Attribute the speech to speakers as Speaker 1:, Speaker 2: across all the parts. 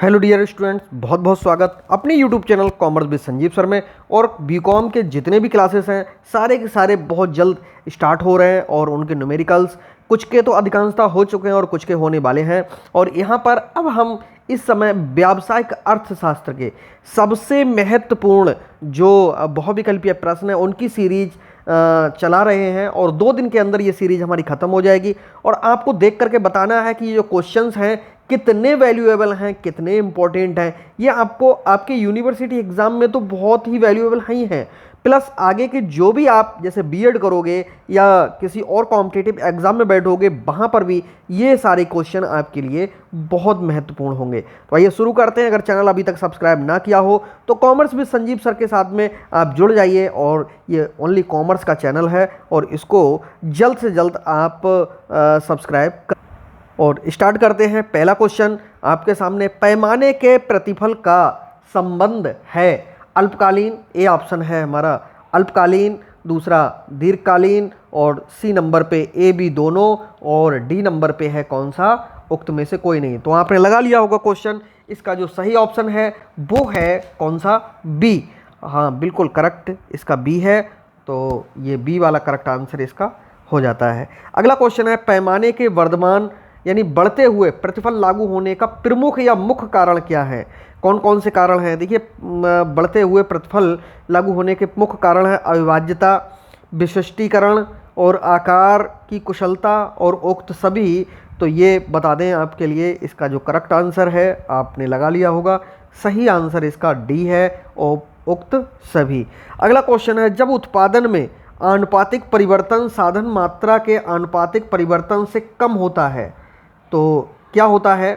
Speaker 1: Hello dear students, बहुत बहुत स्वागत अपने YouTube channel commerce with Sanjeev sir में। और बीकॉम के जितने भी क्लासेस हैं सारे के सारे बहुत जल्द स्टार्ट हो रहे हैं और उनके न्यूमेरिकल्स कुछ के तो अधिकांशतः हो चुके हैं और कुछ के होने वाले हैं। और यहाँ पर अब हम इस समय व्यावसायिक अर्थशास्त्र के सबसे महत्वपूर्ण जो बहुविकल्पीय प्रश्न है उनकी सीरीज चला रहे हैं और 2 दिन के अंदर ये सीरीज हमारी ख़त्म हो जाएगी। और आपको देख करके बताना है कि ये जो क्वेश्चंस हैं कितने वैल्यूएबल हैं, कितने इंपॉर्टेंट हैं। ये आपको आपके यूनिवर्सिटी एग्जाम में तो बहुत ही वैल्यूएबल ही हैं, प्लस आगे के जो भी आप जैसे बीएड करोगे या किसी और कॉम्पिटिटिव एग्जाम में बैठोगे वहाँ पर भी ये सारे क्वेश्चन आपके लिए बहुत महत्वपूर्ण होंगे। तो आइए शुरू करते हैं। अगर चैनल अभी तक सब्सक्राइब ना किया हो तो कॉमर्स विद संजीव सर के साथ में आप जुड़ जाइए। और ये ओनली कॉमर्स का चैनल है और इसको जल्द से जल्द आप सब्सक्राइब कर। और स्टार्ट करते हैं। पहला क्वेश्चन आपके सामने, पैमाने के प्रतिफल का संबंध है अल्पकालीन, ए ऑप्शन है हमारा अल्पकालीन, दूसरा दीर्घकालीन और सी नंबर पे ए बी दोनों और डी नंबर पे है कौन सा, उक्त में से कोई नहीं। तो आपने लगा लिया होगा क्वेश्चन। इसका जो सही ऑप्शन है वो है कौन सा, बी। हाँ बिल्कुल करेक्ट, इसका बी है। तो ये बी वाला करेक्ट आंसर इसका हो जाता है। अगला क्वेश्चन है, पैमाने के वर्धमान यानी बढ़ते हुए प्रतिफल लागू होने का प्रमुख या मुख्य कारण क्या है। कौन कौन से कारण हैं, देखिए बढ़ते हुए प्रतिफल लागू होने के मुख्य कारण है अविभाज्यता, विशिष्टीकरण और आकार की कुशलता और उक्त सभी। तो ये बता दें आपके लिए इसका जो करेक्ट आंसर है आपने लगा लिया होगा, सही आंसर इसका डी है और उक्त सभी। अगला क्वेश्चन है, जब उत्पादन में आनुपातिक परिवर्तन साधन मात्रा के आनुपातिक परिवर्तन से कम होता है तो क्या होता है,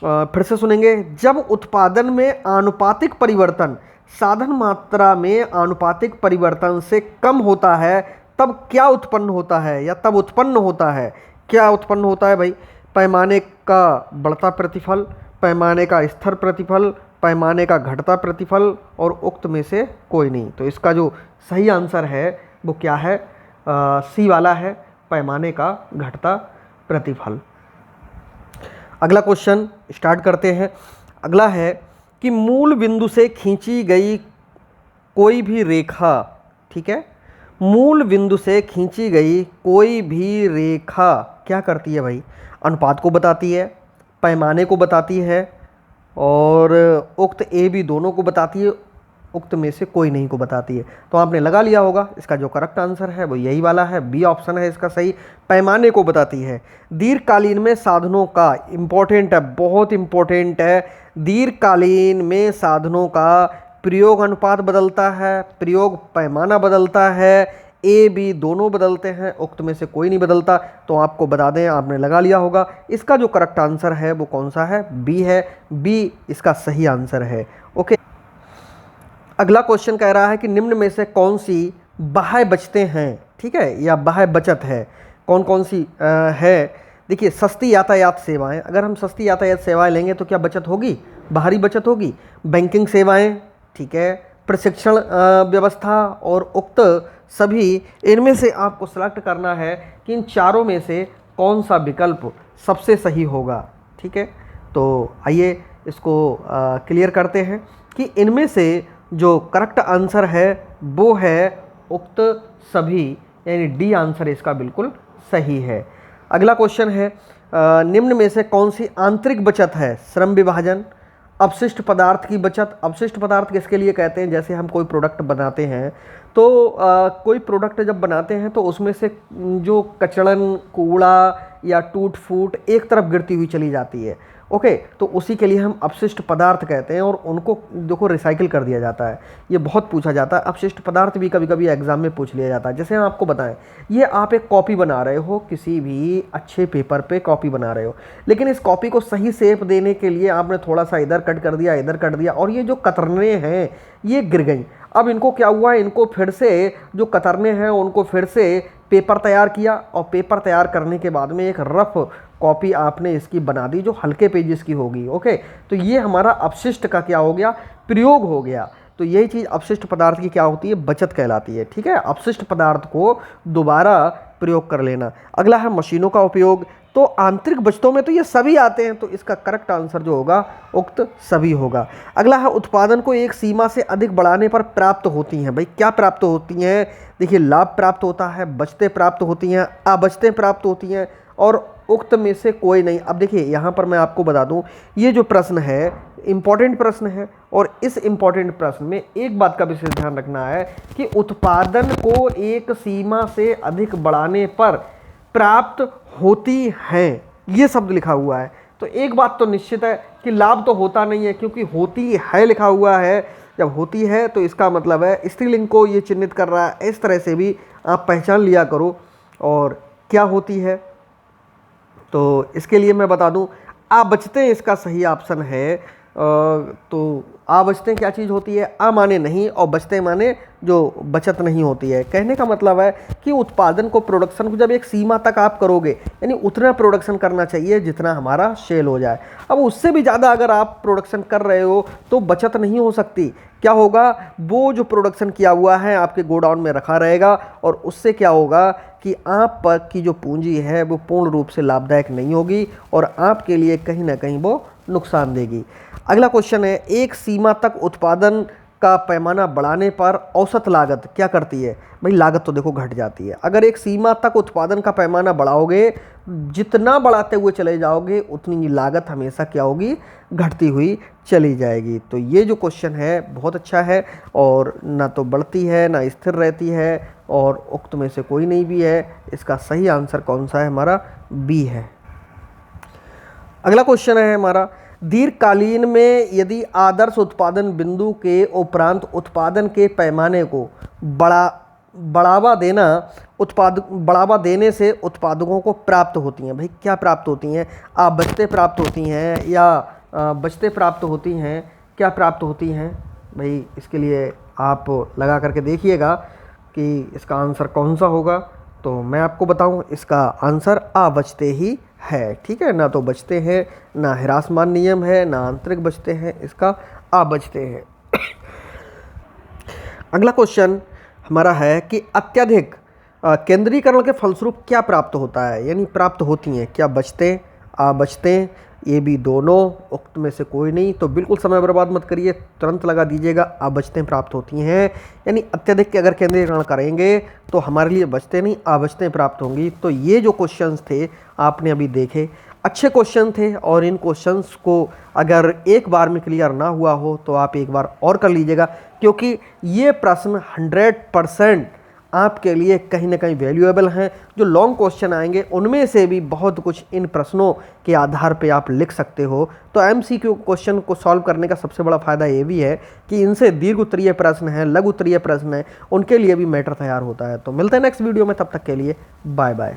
Speaker 1: फिर से सुनेंगे। जब उत्पादन में आनुपातिक परिवर्तन साधन मात्रा में आनुपातिक परिवर्तन से कम होता है तब क्या उत्पन्न होता है या तब उत्पन्न होता है, क्या उत्पन्न होता है भाई, पैमाने का बढ़ता प्रतिफल, पैमाने का स्थिर प्रतिफल, पैमाने का घटता प्रतिफल और उक्त में से कोई नहीं। तो इसका जो सही आंसर है वो क्या है, सी वाला है, पैमाने का घटता प्रतिफल। अगला क्वेश्चन स्टार्ट करते हैं। अगला है कि मूल बिंदु से खींची गई कोई भी रेखा, ठीक है, मूल बिंदु से खींची गई कोई भी रेखा क्या करती है भाई, अनुपात को बताती है, पैमाने को बताती है और उक्त ए बी दोनों को बताती है, उक्त में से कोई नहीं को बताती है। तो आपने लगा लिया होगा, इसका जो करेक्ट आंसर है वो यही वाला है, बी ऑप्शन है इसका सही, पैमाने को बताती है। दीर्घकालीन में साधनों का, इंपॉर्टेंट है, बहुत इंपॉर्टेंट है, दीर्घकालीन में साधनों का प्रयोग अनुपात बदलता है, प्रयोग पैमाना बदलता है, ए बी दोनों बदलते हैं, उक्त में से कोई नहीं बदलता। तो आपको बता दें, आपने लगा लिया होगा, इसका जो करेक्ट आंसर है वो कौन सा है, बी है, बी इसका सही आंसर है। ओके, अगला क्वेश्चन कह रहा है कि निम्न में से कौन सी बाह्य बचतें हैं, ठीक है, या बाह्य बचत है, कौन कौन सी है। देखिए सस्ती यातायात सेवाएं, अगर हम सस्ती यातायात सेवाएं लेंगे तो क्या बचत होगी, बाहरी बचत होगी। बैंकिंग सेवाएं, ठीक है, प्रशिक्षण व्यवस्था और उक्त सभी, इनमें से आपको सेलेक्ट करना है कि इन चारों में से कौन सा विकल्प सबसे सही होगा, ठीक है। तो आइए इसको क्लियर करते हैं कि इनमें से जो करेक्ट आंसर है वो है उक्त सभी, यानी डी आंसर इसका बिल्कुल सही है। अगला क्वेश्चन है, निम्न में से कौन सी आंतरिक बचत है, श्रम विभाजन, अपशिष्ट पदार्थ की बचत। अपशिष्ट पदार्थ किसके लिए कहते हैं, जैसे हम कोई प्रोडक्ट बनाते हैं तो कोई प्रोडक्ट जब बनाते हैं तो उसमें से जो कचड़न, कूड़ा या टूट फूट एक तरफ गिरती हुई चली जाती है, ओके, तो उसी के लिए हम अपशिष्ट पदार्थ कहते हैं और उनको देखो रिसाइकिल कर दिया जाता है। ये बहुत पूछा जाता है, अपशिष्ट पदार्थ भी कभी कभी एग्जाम में पूछ लिया जाता है। जैसे हम आपको बताएं, ये आप एक कॉपी बना रहे हो, किसी भी अच्छे पेपर पे कॉपी बना रहे हो, लेकिन इस कॉपी को सही शेप देने के लिए आपने थोड़ा सा इधर कट कर दिया, इधर कट दिया और ये जो कतरने हैं ये गिर गई। अब इनको क्या हुआ, इनको फिर से जो कतरने हैं उनको फिर से पेपर तैयार किया और पेपर तैयार करने के बाद में एक रफ कॉपी आपने इसकी बना दी जो हल्के पेजेस की होगी, ओके। तो ये हमारा अपशिष्ट का क्या हो गया, प्रयोग हो गया। तो यही चीज़ अपशिष्ट पदार्थ की क्या होती है, बचत कहलाती है, ठीक है। अपशिष्ट पदार्थ को दोबारा प्रयोग कर लेना। अगला है मशीनों का उपयोग, तो आंतरिक बचतों में तो ये सभी आते हैं, तो इसका करेक्ट आंसर जो होगा उक्त सभी होगा। अगला है उत्पादन को एक सीमा से अधिक बढ़ाने पर प्राप्त होती हैं। भाई क्या प्राप्त होती हैं? देखिए लाभ प्राप्त होता है, बचतें प्राप्त होती हैं, अबचतें प्राप्त होती हैं और उक्त में से कोई नहीं। अब देखिए यहाँ पर मैं आपको बता दूँ, ये जो प्रश्न है इम्पॉर्टेंट प्रश्न है और इस इम्पॉर्टेंट प्रश्न में एक बात का विशेष ध्यान रखना है कि उत्पादन को एक सीमा से अधिक बढ़ाने पर प्राप्त होती हैं, ये शब्द लिखा हुआ है। तो एक बात तो निश्चित है कि लाभ तो होता नहीं है, क्योंकि होती है लिखा हुआ है। जब होती है तो इसका मतलब है स्त्रीलिंग को ये चिन्हित कर रहा है। इस तरह से भी आप पहचान लिया करो। और क्या होती है, तो इसके लिए मैं बता दूं, आ बचतें इसका सही ऑप्शन है। तो आ बचतें क्या चीज़ होती है? आ माने नहीं और बचतें माने जो बचत नहीं होती है। कहने का मतलब है कि उत्पादन को, प्रोडक्शन को जब एक सीमा तक आप करोगे, यानी उतना प्रोडक्शन करना चाहिए जितना हमारा सेल हो जाए। अब उससे भी ज़्यादा अगर आप प्रोडक्शन कर रहे हो तो बचत नहीं हो सकती। क्या होगा? वो जो प्रोडक्शन किया हुआ है आपके गोडाउन में रखा रहेगा और उससे क्या होगा कि आप की जो पूंजी है वो पूर्ण रूप से लाभदायक नहीं होगी और आपके लिए कहीं ना कहीं वो नुकसान देगी। अगला क्वेश्चन है, एक सीमा तक उत्पादन का पैमाना बढ़ाने पर औसत लागत क्या करती है? भाई लागत तो देखो घट जाती है। अगर एक सीमा तक उत्पादन का पैमाना बढ़ाओगे, जितना बढ़ाते हुए चले जाओगे उतनी लागत हमेशा क्या होगी? घटती हुई चली जाएगी। तो ये जो क्वेश्चन है बहुत अच्छा है और ना तो बढ़ती है ना स्थिर रहती है और उक्त में से कोई नहीं भी है। इसका सही आंसर कौन सा है? हमारा बी है। अगला क्वेश्चन है हमारा, दीर्घकालीन में यदि आदर्श उत्पादन बिंदु के उपरांत उत्पादन के पैमाने को बढ़ावा देने से उत्पादकों को प्राप्त होती हैं। भाई क्या प्राप्त होती हैं? बचतें प्राप्त होती हैं या बचतें प्राप्त होती हैं? क्या प्राप्त होती हैं? भाई इसके लिए आप लगा करके देखिएगा कि इसका आंसर कौन सा होगा। तो मैं आपको बताऊं, इसका आंसर बचते ही है। ठीक है, ना तो बचते हैं, ना हिरासमान नियम है, ना आंतरिक बचते हैं, इसका बचते हैं। अगला क्वेश्चन हमारा है कि अत्यधिक केंद्रीकरण के फलस्वरूप क्या प्राप्त होता है, यानी प्राप्त होती हैं। क्या बचतें, बचतें, ये भी दोनों, उक्त में से कोई नहीं। तो बिल्कुल समय बर्बाद मत करिए, तुरंत लगा दीजिएगा बचतें प्राप्त होती हैं। यानी अत्यधिक के अगर केंद्रीकरण करेंगे तो हमारे लिए बचतें नहीं बचतें प्राप्त होंगी। तो ये जो क्वेश्चंस थे आपने अभी देखे, अच्छे क्वेश्चन थे और इन क्वेश्चंस को अगर एक बार में क्लियर ना हुआ हो तो आप एक बार और कर लीजिएगा, क्योंकि ये प्रश्न 100% आपके लिए कहीं ना कहीं वैल्यूएबल हैं। जो लॉन्ग क्वेश्चन आएंगे उनमें से भी बहुत कुछ इन प्रश्नों के आधार पे आप लिख सकते हो। तो एमसीक्यू क्वेश्चन को सॉल्व करने का सबसे बड़ा फ़ायदा ये भी है कि इनसे दीर्घ उत्तरीय प्रश्न हैं, लघु उत्तरीय प्रश्न हैं, उनके लिए भी मैटर तैयार होता है। तो मिलते हैं नेक्स्ट वीडियो में, तब तक के लिए बाय बाय।